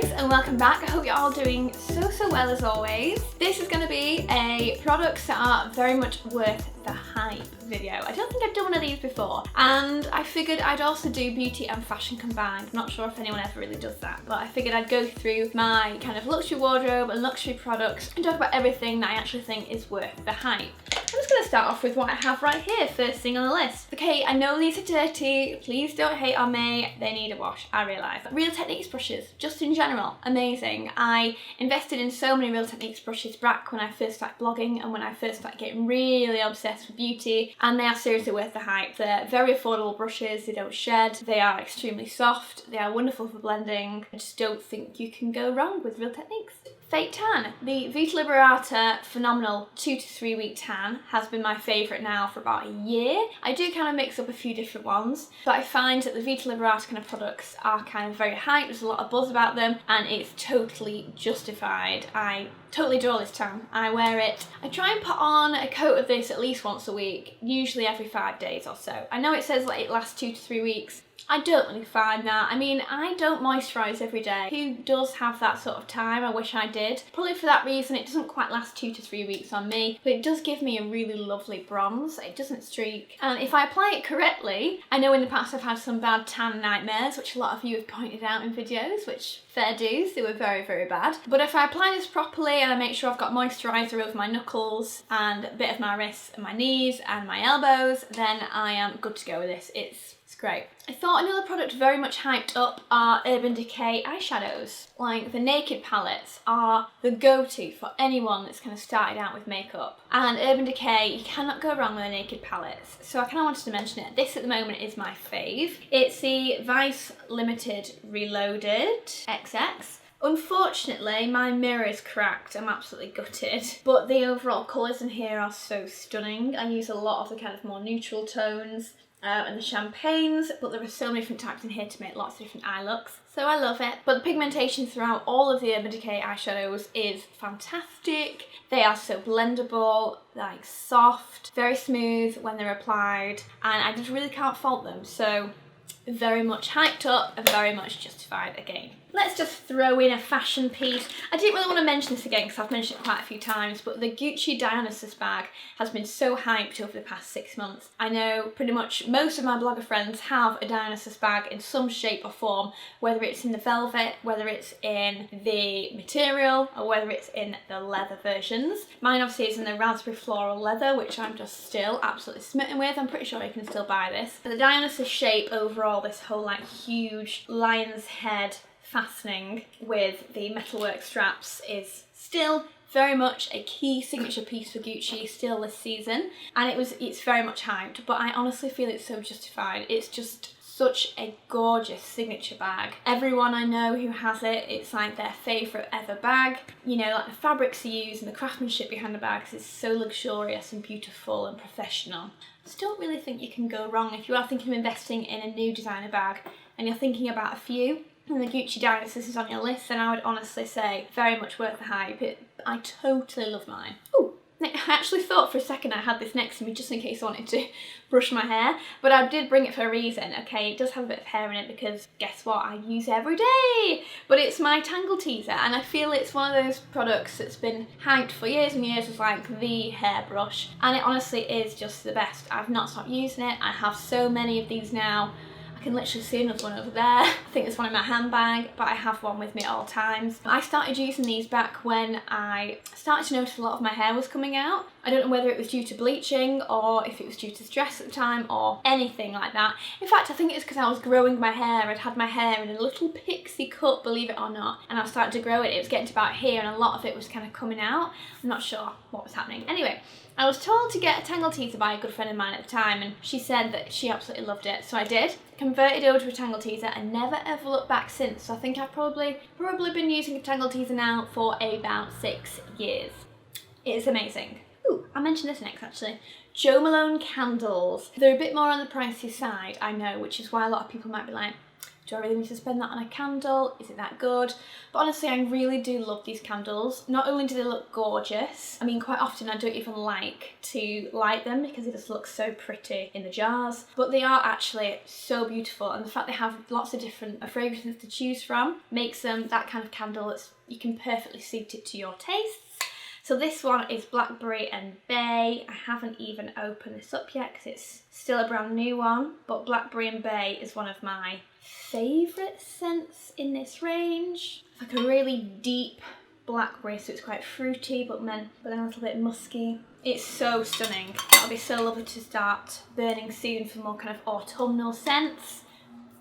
guys, and welcome back. I hope you're all doing so well as always. This is going to be a products that are very much worth the hype video. I don't think I've done one of these before, and I figured I'd also do beauty and fashion combined. I'm not sure if anyone ever really does that, but I figured I'd go through my kind of luxury wardrobe and luxury products and talk about everything that I actually think is worth the hype. I'm just going to start off with what I have right here, first thing on the list. Okay, I know these are dirty, please don't hate on me, they need a wash, I realise. Real Techniques brushes, just in general, amazing. I invested in so many Real Techniques brushes back when I first started blogging and when I first started getting really obsessed with beauty, and they are seriously worth the hype. They're very affordable brushes, they don't shed, they are extremely soft, they are wonderful for blending. I just don't think you can go wrong with Real Techniques. Fake Tan. The Vita Liberata phenomenal 2 to 3 week tan has been my favourite now for about a year. I do kind of mix up a few different ones, but I find that the Vita Liberata kind of products are kind of very hyped, there's a lot of buzz about them, and it's totally justified. I totally adore this tan. I wear it. I try and put on a coat of this at least once a week, usually every 5 days or so. I know it says like it lasts 2 to 3 weeks. I don't really find that. I mean, I don't moisturise every day. Who does have that sort of time? I wish I did. Probably for that reason it doesn't quite last 2 to 3 weeks on me, but it does give me a really lovely bronze. It doesn't streak. And if I apply it correctly, I know in the past I've had some bad tan nightmares, which a lot of you have pointed out in videos, which fair dues, they were very bad. But if I apply this properly and I make sure I've got moisturiser over my knuckles and a bit of my wrists and my knees and my elbows, then I am good to go with this. It's great. I thought another product very much hyped up are Urban Decay eyeshadows. Like, the Naked palettes are the go-to for anyone that's kind of started out with makeup. And Urban Decay, you cannot go wrong with the Naked palettes. So I kind of wanted to mention it. This at the moment is my fave. It's the Vice Limited Reloaded XX. Unfortunately, my mirror is cracked, I'm absolutely gutted, but the overall colours in here are so stunning. I use a lot of the kind of more neutral tones and the champagnes, but there are so many different types in here to make lots of different eye looks. So I love it. But the pigmentation throughout all of the Urban Decay eyeshadows is fantastic. They are so blendable, like soft, very smooth when they're applied, and I just really can't fault them. So very much hyped up and very much justified again. Let's just throw in a fashion piece. I didn't really want to mention this again because I've mentioned it quite a few times, but the Gucci Dionysus bag has been so hyped over the past 6 months. I know pretty much most of my blogger friends have a Dionysus bag in some shape or form, whether it's in the velvet, whether it's in the material, or whether it's in the leather versions. Mine obviously is in the raspberry floral leather, which I'm just still absolutely smitten with. I'm pretty sure you can still buy this. But the Dionysus shape overall, this whole like huge lion's head fastening with the metalwork straps, is still very much a key signature piece for Gucci still this season, and it's very much hyped, but I honestly feel it's so justified. It's just such a gorgeous signature bag. Everyone I know who has it, it's like their favourite ever bag. You know, like the fabrics they use and the craftsmanship behind the bags is so luxurious and beautiful and professional. I just don't really think you can go wrong if you are thinking of investing in a new designer bag and you're thinking about a few, and the Gucci Dionysus is on your list, then I would honestly say very much worth the hype. I totally love mine. Ooh, I actually thought for a second I had this next to me just in case I wanted to brush my hair, but I did bring it for a reason. Okay, it does have a bit of hair in it because guess what, I use it every day, but it's my Tangle Teaser, and I feel it's one of those products that's been hyped for years and years as like the hairbrush, and it honestly is just the best. I've not stopped using it. I have so many of these now. I can literally see another one over there. I think there's one in my handbag, but I have one with me at all times. I started using these back when I started to notice a lot of my hair was coming out. I don't know whether it was due to bleaching or if it was due to stress at the time or anything like that. In fact, I think it's because I was growing my hair. I'd had my hair in a little pixie cut, believe it or not, and I was starting to grow it. It was getting to about here and a lot of it was kind of coming out. I'm not sure what was happening. Anyway, I was told to get a Tangle Teaser by a good friend of mine at the time, and she said that she absolutely loved it, so I did. Converted over to a Tangle Teaser and never ever looked back since. So I think I've probably been using a Tangle Teaser now for about 6 years. It is amazing. Ooh, I'll mention this next actually. Jo Malone candles. They're a bit more on the pricey side, I know, which is why a lot of people might be like, Do I really need to spend that on a candle? Is it that good? But honestly, I really do love these candles. Not only do they look gorgeous, I mean, quite often I don't even like to light them because they just look so pretty in the jars, but they are actually so beautiful, and the fact they have lots of different fragrances to choose from makes them that kind of candle that's you can perfectly suit it to your tastes. So this one is Blackberry and Bay. I haven't even opened this up yet because it's still a brand new one, but Blackberry and Bay is one of my favourite scents in this range. It's like a really deep blackberry, so it's quite fruity but then a little bit musky. It's so stunning. That'll be so lovely to start burning soon for more kind of autumnal scents.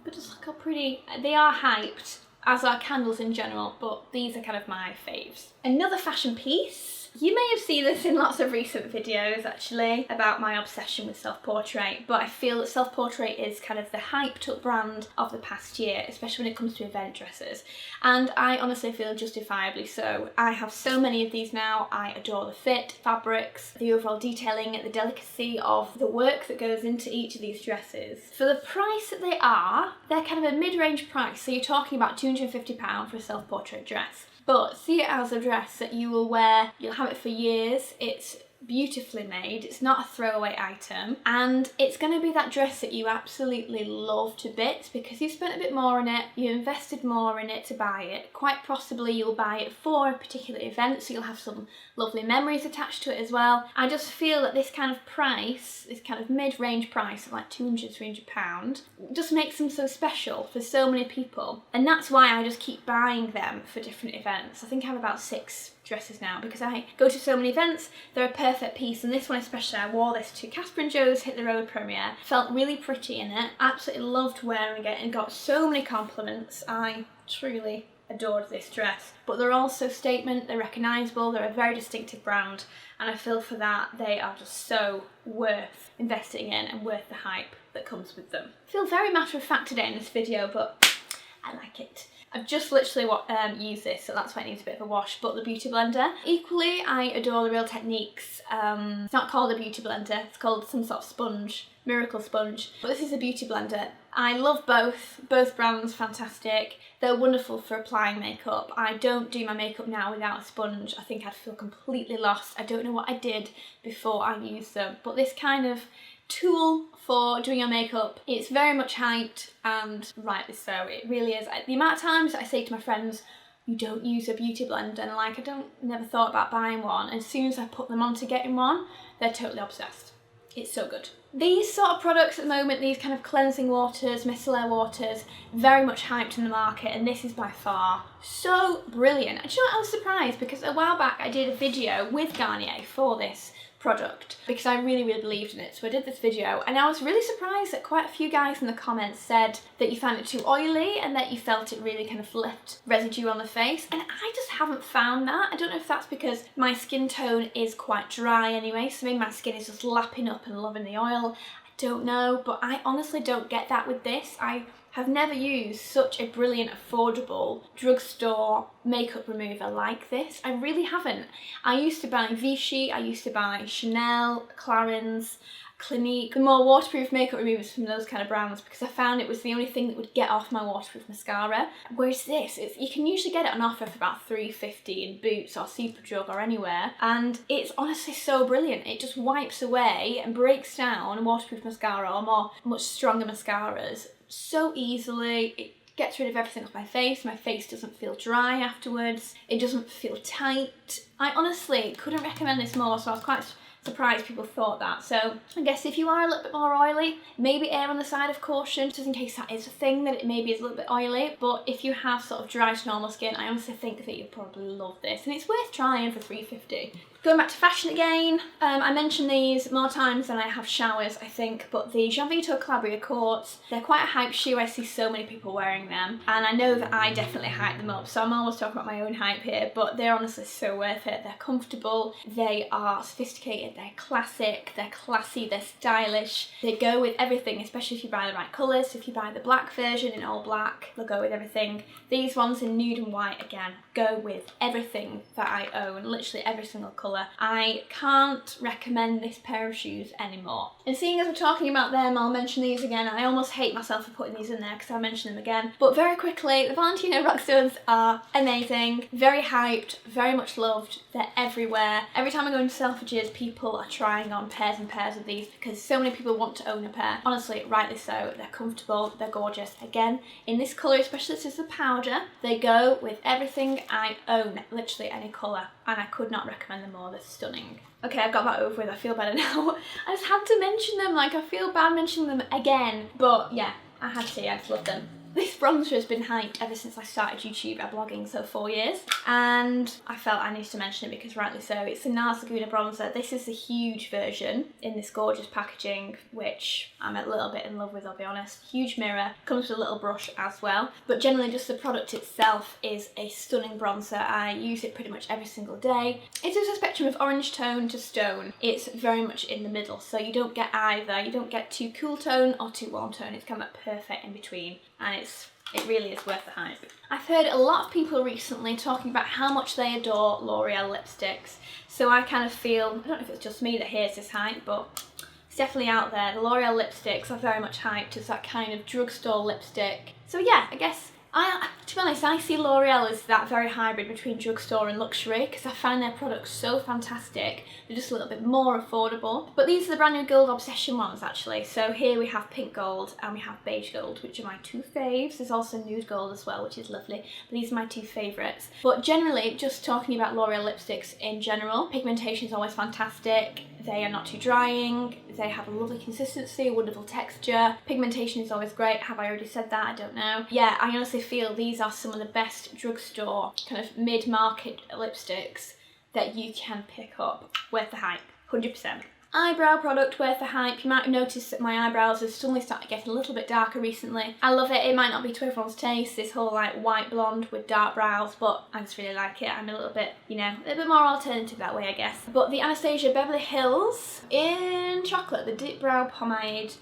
But just look how pretty. They are hyped, as are candles in general, but these are kind of my faves. Another fashion piece. You may have seen this in lots of recent videos actually about my obsession with self-portrait, but I feel that self-portrait is kind of the hyped up brand of the past year, especially when it comes to event dresses, and I honestly feel justifiably so. I have so many of these now. I adore the fit, fabrics, the overall detailing, the delicacy of the work that goes into each of these dresses. For the price that they are, they're kind of a mid-range price, so you're talking about £250 for a self-portrait dress. But see it as a dress that you will wear, you'll have it for years, it's beautifully made, it's not a throwaway item, and it's going to be that dress that you absolutely love to bits because you spent a bit more on it, you invested more in it to buy it. Quite possibly you'll buy it for a particular event, so you'll have some lovely memories attached to it as well. I just feel that this kind of price, this kind of mid-range price of like £200, £300, just makes them so special for so many people, and that's why I just keep buying them for different events. I think I have about 6 dresses now because I go to so many events. They're a perfect piece, and this one especially, I wore this to Casper & Joe's Hit the Road premiere. Felt really pretty in it, absolutely loved wearing it and got so many compliments. I truly adored this dress. But they're also statement, they're recognisable, they're a very distinctive brand, and I feel for that they are just so worth investing in and worth the hype that comes with them. I feel very matter of fact today in this video, but I like it. I've just literally used this, so that's why it needs a bit of a wash, but the Beauty Blender. Equally, I adore the Real Techniques. It's not called a Beauty Blender, it's called some sort of sponge, Miracle Sponge. But this is a Beauty Blender. I love both brands, fantastic. They're wonderful for applying makeup. I don't do my makeup now without a sponge. I think I'd feel completely lost. I don't know what I did before I used them, but this kind of tool for doing your makeup, it's very much hyped, and rightly so, it really is. The amount of times I say to my friends, you don't use a beauty blender, and like, never thought about buying one, and as soon as I put them on to getting one, they're totally obsessed. It's so good. These sort of products at the moment, these kind of cleansing waters, micellar waters, very much hyped in the market, and this is by far so brilliant. And you know what, I was surprised because a while back I did a video with Garnier for this product because I really believed in it, so I did this video, and I was really surprised that quite a few guys in the comments said that you found it too oily and that you felt it really kind of left residue on the face, and I just haven't found that. I don't know if that's because my skin tone is quite dry anyway, so maybe my skin is just lapping up and loving the oil. I don't know, but I honestly don't get that with this. I have never used such a brilliant, affordable drugstore makeup remover like this. I really haven't. I used to buy Vichy, I used to buy Chanel, Clarins, Clinique, the more waterproof makeup removers from those kind of brands because I found it was the only thing that would get off my waterproof mascara. Whereas this, you can usually get it on offer for about $3.50 in Boots or Superdrug or anywhere, and it's honestly so brilliant. It just wipes away and breaks down a waterproof mascara or much stronger mascaras so easily. It gets rid of everything off my face. My face doesn't feel dry afterwards. It doesn't feel tight. I honestly couldn't recommend this more, so I was quite surprised people thought that. So I guess if you are a little bit more oily, maybe err on the side of caution, just in case that is a thing, that it maybe is a little bit oily. But if you have sort of dry to normal skin, I honestly think that you'll probably love this, and it's worth trying for $3.50. Going back to fashion again, I mentioned these more times than I have showers, I think, but the Jean Vito Calabria Courts, they're quite a hype shoe. I see so many people wearing them, and I know that I definitely hype them up, so I'm always talking about my own hype here, but they're honestly so worth it. They're comfortable, they are sophisticated, they're classic, they're classy, they're stylish, they go with everything, especially if you buy the right colours. If you buy the black version in all black, they'll go with everything. These ones in nude and white, again, go with everything that I own, literally every single colour. colour. I can't recommend this pair of shoes anymore. And seeing as we're talking about them, I'll mention these again. I almost hate myself for putting these in there because I'll mention them again. But very quickly, the Valentino rock studs are amazing, very hyped, very much loved. They're everywhere. Every time I go into Selfridges, people are trying on pairs and pairs of these because so many people want to own a pair. Honestly, rightly so. They're comfortable, they're gorgeous. Again, in this colour, especially this is the powder, they go with everything I own, literally any colour, and I could not recommend them more. They're stunning. Okay, I've got that over with, I feel better now. I just had to mention them, like I feel bad mentioning them again, but yeah, I had to, I just love them. This bronzer has been hyped ever since I started YouTube blogging, so 4 years, and I felt I needed to mention it because rightly so. It's the Nars Laguna bronzer. This is the huge version in this gorgeous packaging, which I'm a little bit in love with, I'll be honest. Huge mirror, comes with a little brush as well, but generally just the product itself is a stunning bronzer. I use it pretty much every single day. It is a spectrum of orange tone to stone. It's very much in the middle, so you don't get either. You don't get too cool tone or too warm tone. It's kind of perfect in between, and it really is worth the hype. I've heard a lot of people recently talking about how much they adore L'Oreal lipsticks, so I kind of feel, I don't know if it's just me that hears this hype, but it's definitely out there. The L'Oreal lipsticks are very much hyped as that kind of drugstore lipstick. So yeah, I guess to be honest, I see L'Oreal as that very hybrid between drugstore and luxury because I find their products so fantastic. They're just a little bit more affordable. But these are the brand new Gold Obsession ones actually. So here we have pink gold and we have beige gold, which are my two faves. There's also nude gold as well, which is lovely. But these are my two favourites. But generally, just talking about L'Oreal lipsticks in general, pigmentation is always fantastic. They are not too drying, they have a lovely consistency, a wonderful texture. Pigmentation is always great. Have I already said that? I don't know. Yeah, I honestly feel these are some of the best drugstore, kind of mid-market lipsticks that you can pick up. Worth the hype, 100%. Eyebrow product worth the hype. You might have noticed that my eyebrows have suddenly started getting a little bit darker recently. I love it. It might not be to everyone's taste, this whole like white blonde with dark brows, but I just really like it. I'm a little bit, you know, a little bit more alternative that way, I guess. But the Anastasia Beverly Hills in chocolate, the Dip Brow Pomade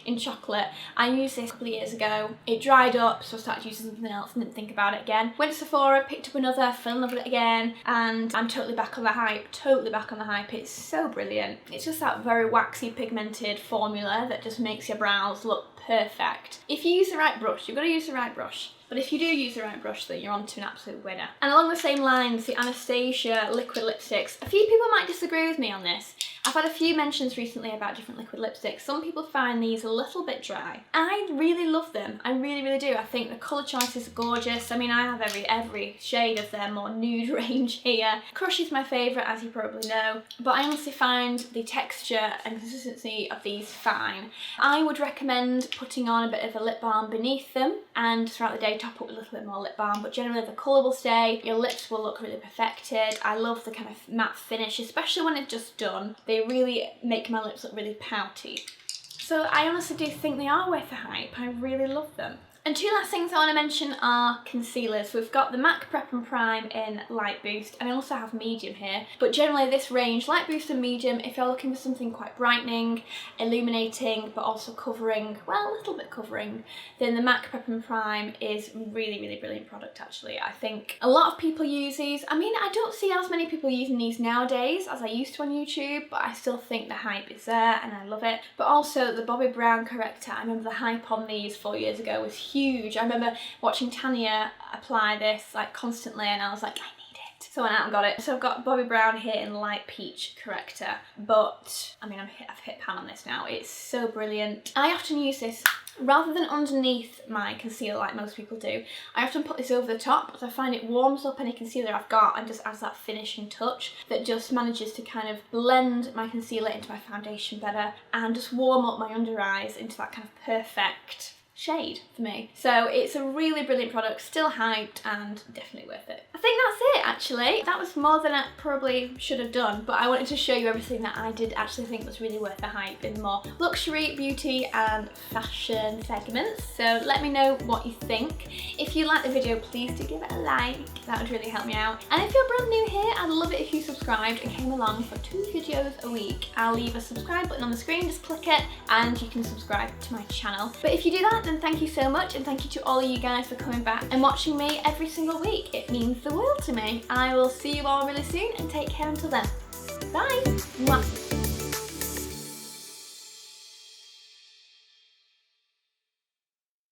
in chocolate. I used this a couple of years ago. It dried up, so I started using something else and didn't think about it again. Went to Sephora, picked up another, fell in love with it again, and I'm totally back on the hype. Totally back on the hype. It's so brilliant. It's just that very waxy pigmented formula that just makes your brows look perfect. If you use the right brush, you've got to use the right brush. But if you do use the right brush, then you're on to an absolute winner. And along the same lines, the Anastasia liquid lipsticks. A few people might disagree with me on this. I've had a few mentions recently about different liquid lipsticks. Some people find these a little bit dry. I really love them. I really, really do. I think the colour choices are gorgeous. I mean, I have every shade of their more nude range here. Crush is my favourite, as you probably know. But I honestly find the texture and consistency of these fine. I would recommend putting on a bit of a lip balm beneath them and throughout the day top up with a little bit more lip balm, but generally the colour will stay, your lips will look really perfected. I love the kind of matte finish, especially when it's just done. They really make my lips look really pouty. So I honestly do think they are worth the hype. I really love them. And two last things I want to mention are concealers. We've got the MAC Prep and Prime in Light Boost, and I also have medium here. But generally this range, Light Boost and medium, if you're looking for something quite brightening, illuminating, but also covering, well, a little bit covering, then the MAC Prep and Prime is really, really brilliant product actually. I think a lot of people use these. I mean, I don't see as many people using these nowadays as I used to on YouTube, but I still think the hype is there and I love it. But also the Bobbi Brown corrector, I remember the hype on these 4 years ago was huge. I remember watching Tanya apply this like constantly and I was like, I need it. So I went out and got it. So I've got Bobbi Brown here in Light Peach corrector, but I mean, I've hit pan on this now. It's so brilliant. I often use this rather than underneath my concealer like most people do. I often put this over the top because I find it warms up any concealer I've got and just adds that finishing touch that just manages to kind of blend my concealer into my foundation better and just warm up my under eyes into that kind of perfect shade for me. So it's a really brilliant product, still hyped and definitely worth it. I think that's it actually. That was more than I probably should have done, but I wanted to show you everything that I did actually think was really worth the hype in more luxury, beauty and fashion segments. So let me know what you think. If you like the video, please do give it a like. That would really help me out. And if you're brand new here, I'd love it if you subscribed and came along for 2 videos a week. I'll leave a subscribe button on the screen, just click it and you can subscribe to my channel. But if you do that, then thank you so much, and thank you to all of you guys for coming back and watching me every single week. It means the world to me. I will see you all really soon, and take care until then. Bye! Mwah.